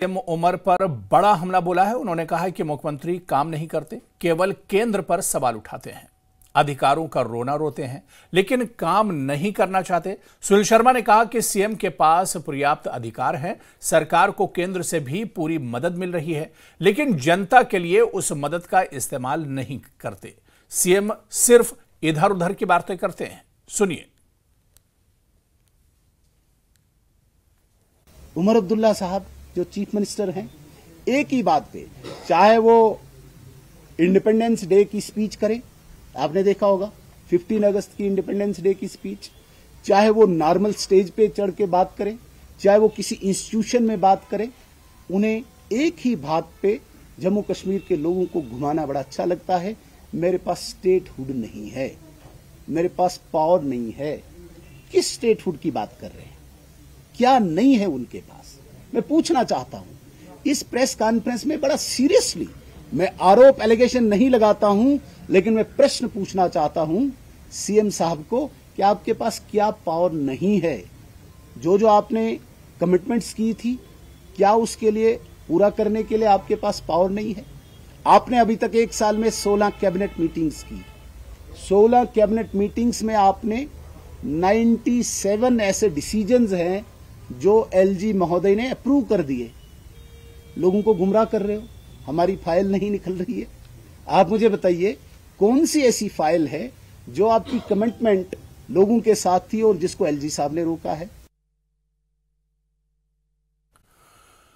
CM Umar पर बड़ा हमला बोला है। उन्होंने कहा है कि मुख्यमंत्री काम नहीं करते, केवल केंद्र पर सवाल उठाते हैं, अधिकारों का रोना रोते हैं, लेकिन काम नहीं करना चाहते। सुनील शर्मा ने कहा कि सीएम के पास पर्याप्त अधिकार हैं, सरकार को केंद्र से भी पूरी मदद मिल रही है, लेकिन जनता के लिए उस मदद का इस्तेमाल नहीं करते। सीएम सिर्फ इधर उधर की बातें करते हैं। सुनिए। उमर अब्दुल्ला साहब जो चीफ मिनिस्टर हैं, एक ही बात पे, चाहे वो इंडिपेंडेंस डे की स्पीच करें, आपने देखा होगा 15 अगस्त की इंडिपेंडेंस डे की स्पीच, चाहे वो नॉर्मल स्टेज पे चढ़ के बात करें, चाहे वो किसी इंस्टीट्यूशन में बात करें, उन्हें एक ही बात पे जम्मू कश्मीर के लोगों को घुमाना बड़ा अच्छा लगता है। मेरे पास स्टेटहुड नहीं है, मेरे पास पावर नहीं है। किस स्टेटहुड की बात कर रहे हैं? क्या नहीं है उनके पास? मैं पूछना चाहता हूं इस प्रेस कॉन्फ्रेंस में बड़ा सीरियसली, मैं आरोप एलिगेशन नहीं लगाता हूं, लेकिन मैं प्रश्न पूछना चाहता हूं सीएम साहब को कि आपके पास क्या पावर नहीं है? जो जो आपने कमिटमेंट्स की थी, क्या उसके लिए पूरा करने के लिए आपके पास पावर नहीं है? आपने अभी तक एक साल में 16 कैबिनेट मीटिंग्स की। 16 कैबिनेट मीटिंग्स में आपने 97 ऐसे डिसीजंस हैं जो एलजी महोदय ने अप्रूव कर दिए। लोगों को गुमराह कर रहे हो, हमारी फाइल नहीं निकल रही है। आप मुझे बताइए कौन सी ऐसी फाइल है जो आपकी कमिटमेंट लोगों के साथ थी और जिसको एलजी साहब ने रोका है?